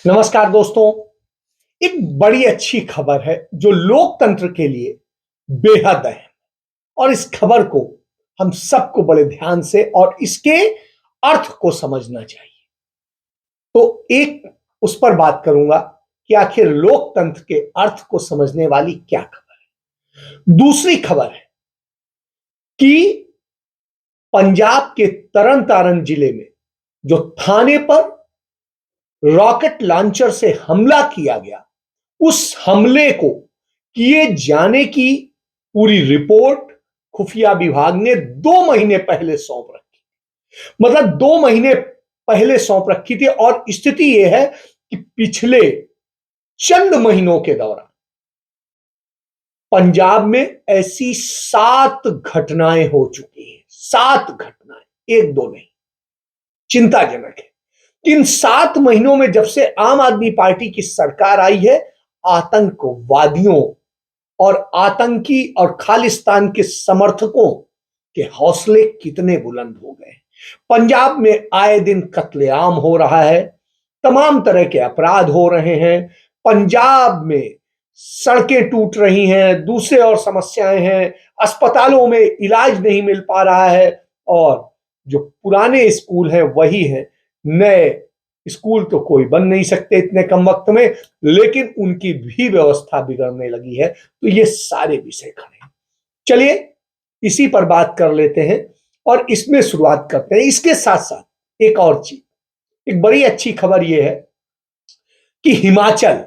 नमस्कार दोस्तों। एक बड़ी अच्छी खबर है जो लोकतंत्र के लिए बेहद अहम, और इस खबर को हम सबको बड़े ध्यान से और इसके अर्थ को समझना चाहिए। तो एक उस पर बात करूंगा कि आखिर लोकतंत्र के अर्थ को समझने वाली क्या खबर है। दूसरी खबर है कि पंजाब के तरन तारण जिले में जो थाने पर रॉकेट लॉन्चर से हमला किया गया, उस हमले को किए जाने की पूरी रिपोर्ट खुफिया विभाग ने 2 महीने पहले सौंप रखी। मतलब 2 महीने पहले सौंप रखी थी, और स्थिति यह है कि पिछले चंद महीनों के दौरान पंजाब में ऐसी 7 घटनाएं हो चुकी हैं। 7 घटनाएं, एक दो नहीं, चिंताजनक है। इन 7 महीनों में जब से आम आदमी पार्टी की सरकार आई है, आतंकवादियों और आतंकी और खालिस्तान के समर्थकों के हौसले कितने बुलंद हो गए। पंजाब में आए दिन कत्लेआम हो रहा है, तमाम तरह के अपराध हो रहे हैं, पंजाब में सड़कें टूट रही हैं, दूसरे और समस्याएं हैं, अस्पतालों में इलाज नहीं मिल पा रहा है, और जो पुराने स्कूल हैं वही हैं, नए स्कूल तो कोई बन नहीं सकते इतने कम वक्त में, लेकिन उनकी भी व्यवस्था बिगड़ने लगी है। तो ये सारे विषय खड़े हैं। चलिए इसी पर बात कर लेते हैं और इसमें शुरुआत करते हैं। इसके साथ साथ एक और चीज, एक बड़ी अच्छी खबर यह है कि हिमाचल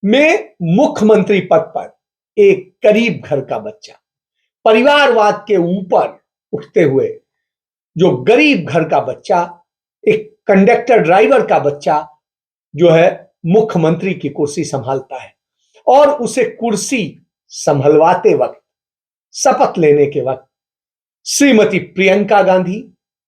में मुख्यमंत्री पद पर एक गरीब घर का बच्चा, परिवारवाद के ऊपर उठते हुए जो गरीब घर का बच्चा, एक कंडक्टर ड्राइवर का बच्चा जो है मुख्यमंत्री की कुर्सी संभालता है, और उसे कुर्सी संभलवाते वक्त, शपथ लेने के वक्त श्रीमती प्रियंका गांधी,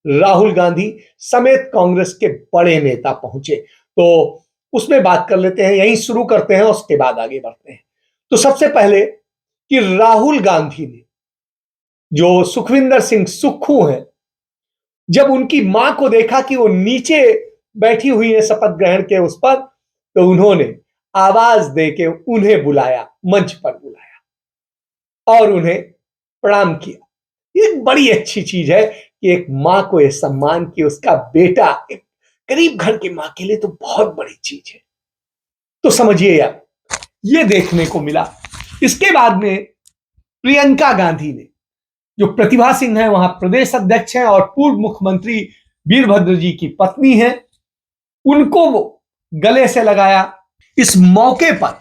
राहुल गांधी समेत कांग्रेस के बड़े नेता पहुंचे। तो उसमें बात कर लेते हैं, यहीं शुरू करते हैं, उसके बाद आगे बढ़ते हैं। तो सबसे पहले कि राहुल गांधी ने, जो सुखविंदर सिंह सुक्खू हैं, जब उनकी मां को देखा कि वो नीचे बैठी हुई है शपथ ग्रहण के उस पर, तो उन्होंने आवाज देके उन्हें बुलाया, मंच पर बुलाया और उन्हें प्रणाम किया। ये बड़ी अच्छी चीज है कि एक मां को यह सम्मान कि उसका बेटा, एक गरीब घर की मां के लिए तो बहुत बड़ी चीज है। तो समझिए यार, ये देखने को मिला। इसके बाद में प्रियंका गांधी ने, जो प्रतिभा सिंह है वहां प्रदेश अध्यक्ष हैं और पूर्व मुख्यमंत्री वीरभद्र जी की पत्नी है, उनको वो गले से लगाया। इस मौके पर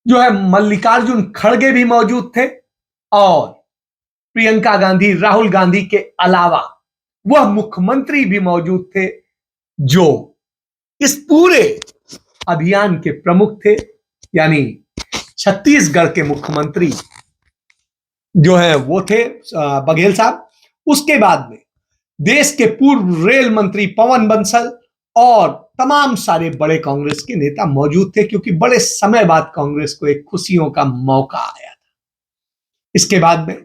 जो है मल्लिकार्जुन खड़गे भी मौजूद थे, और प्रियंका गांधी, राहुल गांधी के अलावा वह मुख्यमंत्री भी मौजूद थे जो इस पूरे अभियान के प्रमुख थे, यानी छत्तीसगढ़ के मुख्यमंत्री जो है वो थे बघेल साहब। उसके बाद में देश के पूर्व रेल मंत्री पवन बंसल और तमाम सारे बड़े कांग्रेस के नेता मौजूद थे, क्योंकि बड़े समय बाद कांग्रेस को एक खुशियों का मौका आया था। इसके बाद में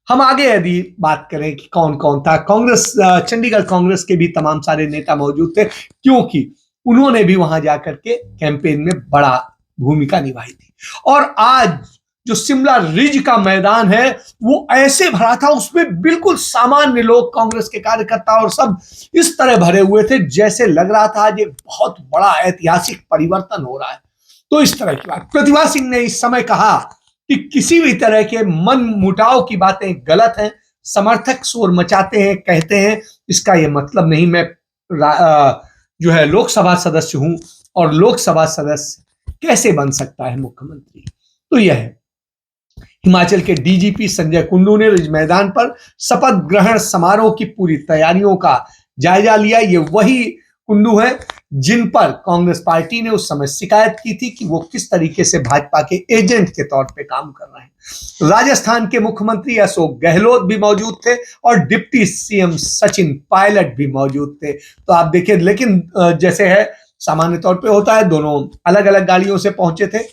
हम आगे यदि बात करें कि कौन कौन था, कांग्रेस, चंडीगढ़ कांग्रेस के भी तमाम सारे नेता मौजूद थे, क्योंकि उन्होंने भी वहां जाकर के कैंपेन में बड़ा भूमिका निभाई थी। और आज जो शिमला रिज का मैदान है वो ऐसे भरा था, उसमें बिल्कुल सामान्य लोग, कांग्रेस के कार्यकर्ता और सब इस तरह भरे हुए थे जैसे लग रहा था आज एक बहुत बड़ा ऐतिहासिक परिवर्तन हो रहा है। तो इस तरह की बात प्रतिभा सिंह ने इस समय कहा कि किसी भी तरह के मन मुटाव की बातें गलत हैं, समर्थक शोर मचाते हैं, कहते हैं, इसका यह मतलब नहीं। मैं जो है लोकसभा सदस्य हूं, और लोकसभा सदस्य कैसे बन सकता है मुख्यमंत्री। तो यह है, हिमाचल के डीजीपी संजय कुंडू ने इस मैदान पर शपथ ग्रहण समारोह की पूरी तैयारियों का जायजा लिया। ये वही कुंडू है जिन पर कांग्रेस पार्टी ने उस समय शिकायत की थी कि वो किस तरीके से भाजपा के एजेंट के तौर पे काम कर रहे हैं। राजस्थान के मुख्यमंत्री अशोक गहलोत भी मौजूद थे और डिप्टी सीएम सचिन पायलट भी मौजूद थे। तो आप देखिए, लेकिन जैसे है सामान्य तौर पे होता है, दोनों अलग अलग गाड़ियों से पहुंचे थे।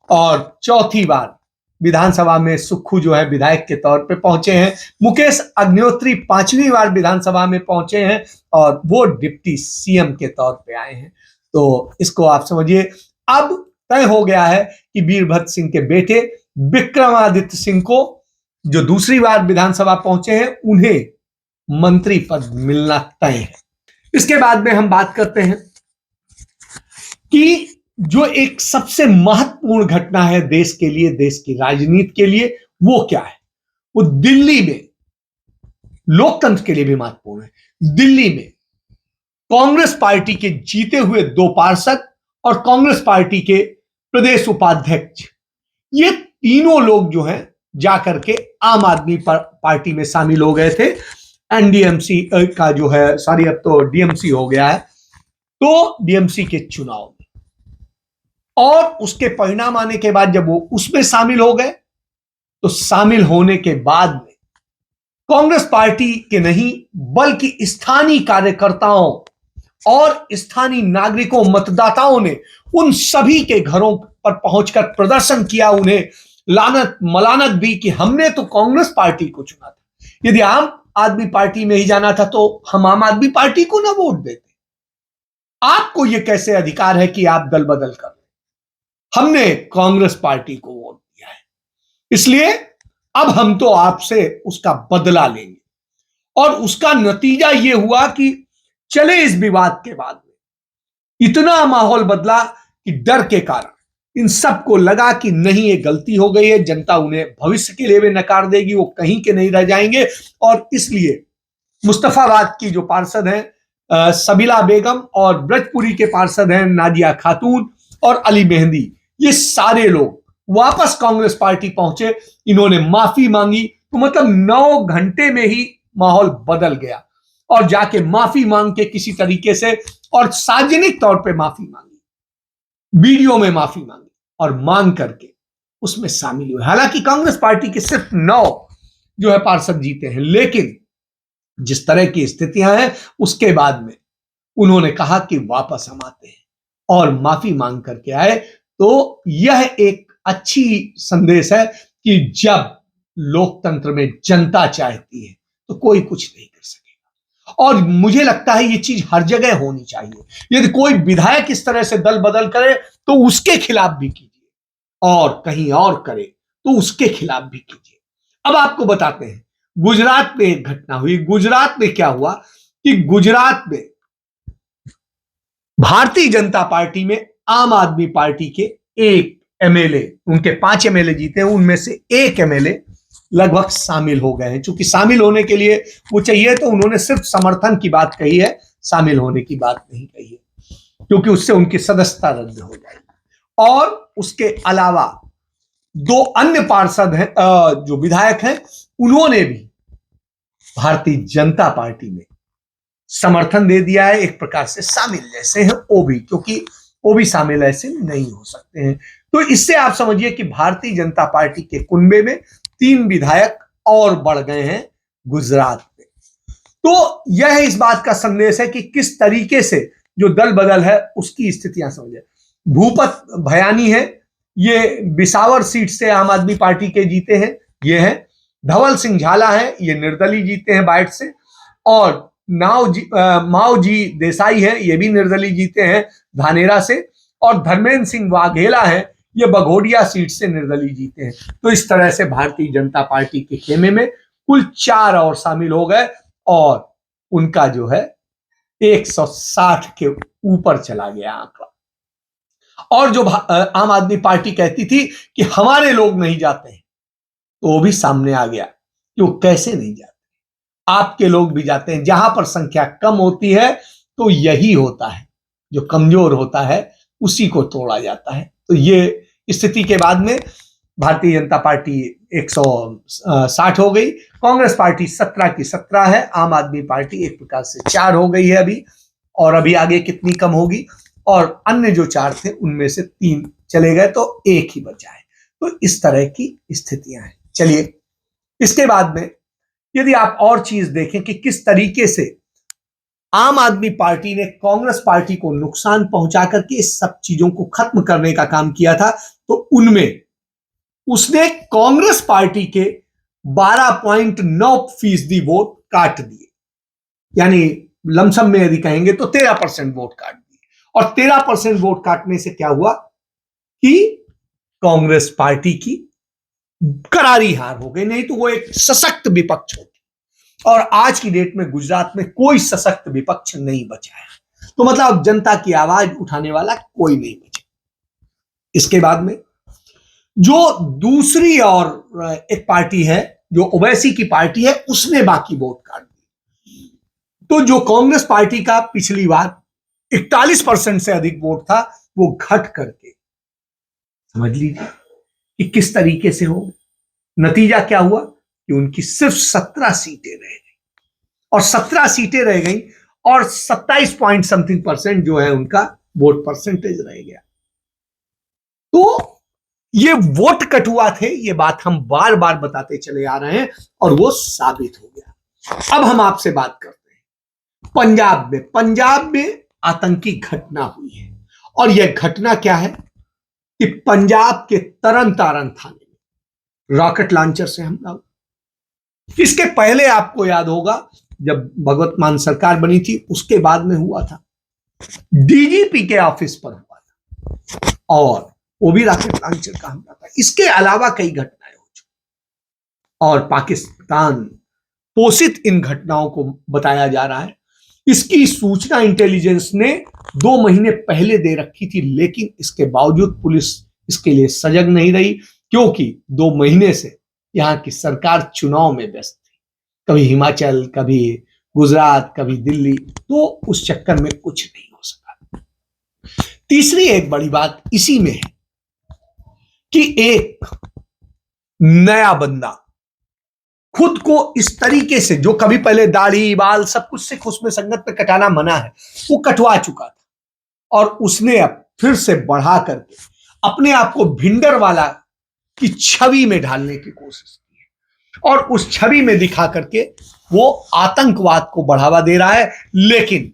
और चौथी बार विधानसभा में सुक्खू जो है विधायक के तौर पे पहुंचे हैं। मुकेश अग्निहोत्री 5वीं बार विधानसभा में पहुंचे हैं और वो डिप्टी सीएम के तौर पे आए हैं। तो इसको आप समझिए, अब तय हो गया है कि वीरभद्र सिंह के बेटे विक्रमादित्य सिंह को, जो दूसरी बार विधानसभा पहुंचे हैं, उन्हें मंत्री पद मिलना तय है। इसके बाद में हम बात करते हैं कि जो एक सबसे महत्वपूर्ण घटना है देश के लिए, देश की राजनीति के लिए, वो क्या है? वो दिल्ली में, लोकतंत्र के लिए भी महत्वपूर्ण है। दिल्ली में कांग्रेस पार्टी के जीते हुए 2 पार्षद और कांग्रेस पार्टी के प्रदेश उपाध्यक्ष, ये तीनों लोग जो हैं जाकर के आम आदमी पार्टी में शामिल हो गए थे। एनडीएमसी का जो है, सॉरी अब तो डीएमसी हो गया है, तो डीएमसी के चुनाव में, और उसके परिणाम आने के बाद जब वो उसमें शामिल हो गए, तो शामिल होने के बाद में कांग्रेस पार्टी के नहीं बल्कि स्थानीय कार्यकर्ताओं और स्थानीय नागरिकों, मतदाताओं ने उन सभी के घरों पर पहुंचकर प्रदर्शन किया, उन्हें लानत मलानत दी कि हमने तो कांग्रेस पार्टी को चुना था, यदि आम आदमी पार्टी में ही जाना था तो हम आम आदमी पार्टी को ना वोट देते। आपको यह कैसे अधिकार है कि आप दल बदल कर? हमने कांग्रेस पार्टी को वोट दिया है, इसलिए अब हम तो आपसे उसका बदला लेंगे। और उसका नतीजा यह हुआ कि चले इस विवाद के बाद में इतना माहौल बदला कि डर के कारण इन सबको लगा कि नहीं, ये गलती हो गई है, जनता उन्हें भविष्य के लिए भी नकार देगी, वो कहीं के नहीं रह जाएंगे। और इसलिए मुस्तफाबाद की जो पार्षद हैं सबीला बेगम, और ब्रजपुरी के पार्षद हैं नाजिया खातून और अली मेहंदी, ये सारे लोग वापस कांग्रेस पार्टी पहुंचे। इन्होंने माफी मांगी, तो मतलब 9 घंटे में ही माहौल बदल गया, और जाके माफी मांग के किसी तरीके से, और सार्वजनिक तौर पे माफी मांगी, वीडियो में माफी मांगी, और मांग करके उसमें शामिल हुए। हालांकि कांग्रेस पार्टी के सिर्फ 9 जो है पार्षद जीते हैं, लेकिन जिस तरह की स्थितियां हैं उसके बाद में उन्होंने कहा कि वापस हम आते हैं, और माफी मांग करके आए। तो यह एक अच्छी संदेश है कि जब लोकतंत्र में जनता चाहती है तो कोई कुछ नहीं कर सकेगा। और मुझे लगता है ये चीज हर जगह होनी चाहिए। यदि कोई विधायक इस तरह से दल बदल करे तो उसके खिलाफ भी कीजिए, और कहीं और करे तो उसके खिलाफ भी कीजिए। अब आपको बताते हैं, गुजरात में एक घटना हुई। गुजरात में क्या हुआ कि गुजरात में भारतीय जनता पार्टी में आम आदमी पार्टी के एक एमएलए, उनके 5 एमएलए जीते हैं, उनमें से एक एमएलए लगभग शामिल हो गए हैं। चूंकि शामिल होने के लिए वो चाहिए, तो उन्होंने सिर्फ समर्थन की बात कही है, शामिल होने की बात नहीं कही है, क्योंकि उससे उनकी सदस्यता रद्द हो जाएगी। और उसके अलावा 2 अन्य पार्षद हैं, जो विधायक हैं, उन्होंने भी भारतीय जनता पार्टी में समर्थन दे दिया है। एक प्रकार से शामिल जैसे हैं वो भी, क्योंकि वो भी शामिल ऐसे नहीं हो सकते हैं। तो इससे आप समझिए कि भारतीय जनता पार्टी के कुनबे में 3 विधायक और बढ़ गए हैं गुजरात में। तो यह इस बात का संदेश है कि किस तरीके से जो दल बदल है उसकी स्थितियां समझे। भूपत भयानी है, ये बिसावर सीट से आम आदमी पार्टी के जीते हैं, ये है। धवल सिंह झाला है, ये निर्दलीय जीते हैं बाइट से। और माओजी देसाई है, ये भी निर्दलीय जीते हैं धानेरा से। और धर्मेंद्र सिंह वाघेला है, ये बघोड़िया सीट से निर्दलीय जीते हैं। तो इस तरह से भारतीय जनता पार्टी के खेमे में कुल 4 और शामिल हो गए, और उनका जो है 160 के ऊपर चला गया आंकड़ा। और जो आम आदमी पार्टी कहती थी कि हमारे लोग नहीं जाते हैं, तो वो भी सामने आ गया कि वो कैसे नहीं जाते, आपके लोग भी जाते हैं। जहां पर संख्या कम होती है तो यही होता है, जो कमजोर होता है उसी को तोड़ा जाता है। तो ये स्थिति के बाद में भारतीय जनता पार्टी 160 हो गई, कांग्रेस पार्टी 17 की 17 है, आम आदमी पार्टी एक प्रकार से 4 हो गई है अभी, और अभी आगे कितनी कम होगी। और अन्य जो 4 थे उनमें से 3 चले गए, तो 1 ही बचा है। तो इस तरह की स्थितियां हैं। चलिए, इसके बाद में यदि आप और चीज देखें कि किस तरीके से आम आदमी पार्टी ने कांग्रेस पार्टी को नुकसान पहुंचा करके इस सब चीजों को खत्म करने का काम किया था, तो उनमें उसने कांग्रेस पार्टी के 12.9% वोट काट दिए, यानी लमसम में यदि कहेंगे तो 13% वोट काट दिए। और 13% वोट काटने से क्या हुआ कि कांग्रेस पार्टी की करारी हार हो गई, नहीं तो वो एक सशक्त विपक्ष होती। और आज की डेट में गुजरात में कोई सशक्त विपक्ष नहीं बचा है, तो मतलब अब जनता की आवाज उठाने वाला कोई नहीं बचा। इसके बाद में जो दूसरी और एक पार्टी है, जो ओवैसी की पार्टी है, उसने बाकी वोट काट दिए। तो जो कांग्रेस पार्टी का पिछली बार 41% से अधिक वोट था, वो घट करके समझ लीजिए कि किस तरीके से हो। नतीजा क्या हुआ कि उनकी सिर्फ 17 सीटें रह गई, और 17 सीटें रह गई और 27 पॉइंट समथिंग परसेंट जो है उनका वोट परसेंटेज रह गया। तो ये वोट कटुआ थे, ये बात हम बार बार बताते चले आ रहे हैं और वो साबित हो गया। अब हम आपसे बात करते हैं पंजाब में आतंकी घटना हुई है, और यह घटना क्या है कि पंजाब के तरन तारण थाने में रॉकेट लॉन्चर से हमला हुआ। इसके पहले आपको याद होगा जब भगवत मान सरकार बनी थी, उसके बाद में हुआ था, डीजीपी के ऑफिस पर हुआ था, और वो भी रॉकेट लॉन्चर का हमला था। इसके अलावा कई घटनाएं हो चुकी, और पाकिस्तान पोषित इन घटनाओं को बताया जा रहा है। इसकी सूचना इंटेलिजेंस ने 2 महीने पहले दे रखी थी, लेकिन इसके बावजूद पुलिस इसके लिए सजग नहीं रही, क्योंकि 2 महीने से यहां की सरकार चुनाव में व्यस्त थी, कभी हिमाचल, कभी गुजरात, कभी दिल्ली, तो उस चक्कर में कुछ नहीं हो सका। तीसरी एक बड़ी बात इसी में है कि एक नया बंदा खुद को इस तरीके से, जो कभी पहले दाढ़ी बाल सब कुछ से उसमें संगत पे कटाना मना है, वो कटवा चुका था, और उसने अब फिर से बढ़ा करके अपने आप को भिंडर वाला की छवि में ढालने की कोशिश की है, और उस छवि में दिखा करके वो आतंकवाद को बढ़ावा दे रहा है। लेकिन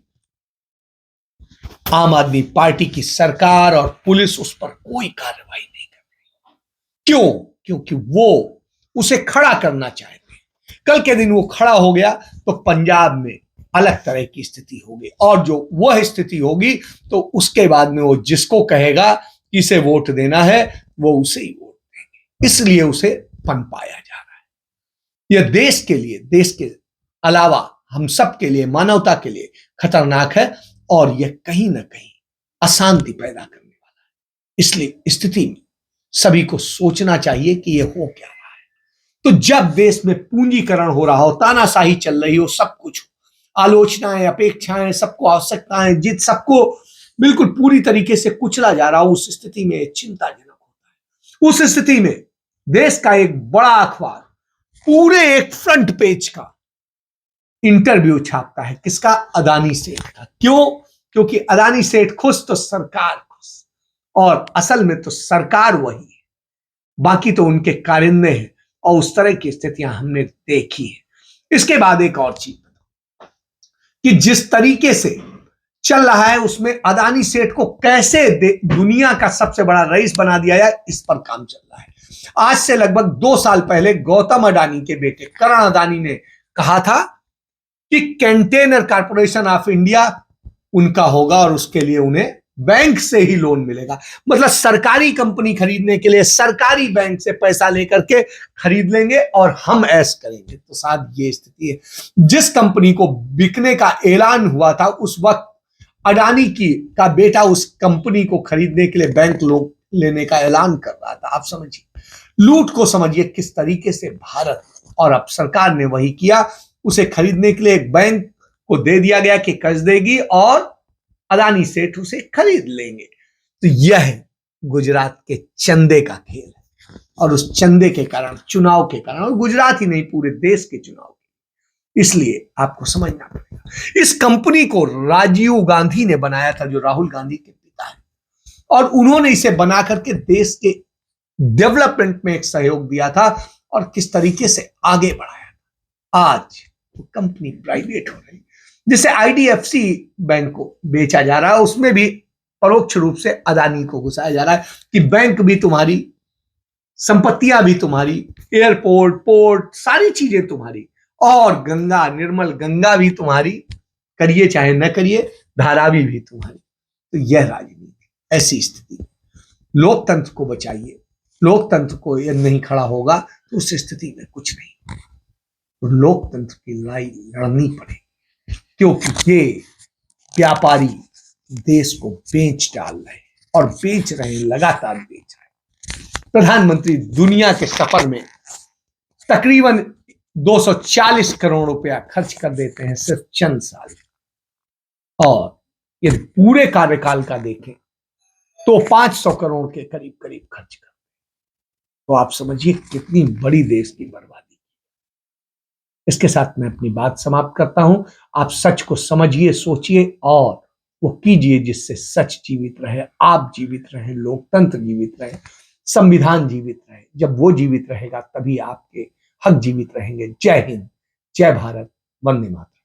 आम आदमी पार्टी की सरकार और पुलिस उस पर कोई कार्रवाई नहीं कर रही। क्यों? क्योंकि वो उसे खड़ा करना चाहते हैं। कल के दिन वो खड़ा हो गया तो पंजाब में अलग तरह की स्थिति होगी, और जो वह स्थिति होगी तो उसके बाद में वो जिसको कहेगा किसे वोट देना है, वो उसे ही वोट देंगे। इसलिए उसे पनपाया जा रहा है। यह देश के लिए, देश के अलावा हम सब के लिए, मानवता के लिए खतरनाक है, और यह कहीं ना कहीं अशांति पैदा करने वाला है। इसलिए स्थिति में सभी को सोचना चाहिए कि यह हो क्या रहा है। तो जब देश में पूंजीकरण हो रहा हो, तानाशाही चल रही हो, सब कुछ हो, आलोचनाएं, अपेक्षाएं, सबको आवश्यकताएं, जित सबको बिल्कुल पूरी तरीके से कुचला जा रहा हो, उस स्थिति में चिंताजनक होता है। उस स्थिति में देश का एक बड़ा अखबार पूरे एक फ्रंट पेज का इंटरव्यू छापता है, किसका? अदानी सेठ का। क्यों? क्योंकि अदानी सेठ खुश तो सरकार खुश, और असल में तो सरकार वही है, बाकी तो उनके कारिंदे हैं, और उस तरह की स्थितियां हमने देखी है। इसके बाद एक और चीज कि जिस तरीके से चल रहा है उसमें अदानी सेठ को कैसे दुनिया का सबसे बड़ा रईस बना दिया जाए, इस पर काम चल रहा है। आज से लगभग 2 साल पहले गौतम अडानी के बेटे करण अडानी ने कहा था कि कंटेनर कॉर्पोरेशन ऑफ इंडिया उनका होगा, और उसके लिए उन्हें बैंक से ही लोन मिलेगा। मतलब सरकारी कंपनी खरीदने के लिए सरकारी बैंक से पैसा लेकर के खरीद लेंगे और हम ऐश करेंगे। तो साहब ये स्थिति है। जिस कंपनी को बिकने का ऐलान हुआ था, उस वक्त अडानी का बेटा उस कंपनी को खरीदने के लिए बैंक लोन लेने का ऐलान कर रहा था। आप समझिए लूट को, समझिए किस तरीके से भारत, और अब सरकार ने वही किया, उसे खरीदने के लिए एक बैंक को दे दिया गया कि कर्ज देगी और अदानी सेठ उसे खरीद लेंगे। तो यह गुजरात के चंदे का खेल है, और उस चंदे के कारण, चुनाव के कारण, और गुजरात ही नहीं पूरे देश के चुनाव, इसलिए आपको समझना पड़ेगा। इस कंपनी को राजीव गांधी ने बनाया था, जो राहुल गांधी के पिता है, और उन्होंने इसे बना करके देश के डेवलपमेंट में एक सहयोग दिया था, और किस तरीके से आगे बढ़ाया। आज वो कंपनी प्राइवेट हो रही, जिसे आईडीएफसी बैंक को बेचा जा रहा है, उसमें भी परोक्ष रूप से अदानी को घुसाया जा रहा है कि बैंक भी तुम्हारी, संपत्तियां भी तुम्हारी, एयरपोर्ट, पोर्ट, सारी चीजें तुम्हारी, और गंगा, निर्मल गंगा भी तुम्हारी, करिए चाहे न करिए, धारावी भी तुम्हारी। तो यह राजनीति, ऐसी स्थिति में लोकतंत्र को बचाइए। लोकतंत्र को यह नहीं खड़ा होगा तो उस स्थिति में कुछ नहीं, तो लोकतंत्र की लड़ाई लड़नी पड़ेगी, क्योंकि ये व्यापारी देश को बेच डाल रहे हैं और बेच रहे हैं, लगातार बेच रहे हैं। प्रधानमंत्री दुनिया के सफर में तकरीबन 240 करोड़ रुपया खर्च कर देते हैं सिर्फ चंद साल, और यदि पूरे कार्यकाल का देखें तो 500 करोड़ के करीब करीब खर्च कर, तो आप समझिए कितनी बड़ी देश की बर्बादी। इसके साथ मैं अपनी बात समाप्त करता हूं। आप सच को समझिए, सोचिए और वो कीजिए जिससे सच जीवित रहे, आप जीवित रहे, लोकतंत्र जीवित रहे, संविधान जीवित रहे। जब वो जीवित रहेगा तभी आपके हक जीवित रहेंगे। जय हिंद, जय भारत, वंदे मातरम।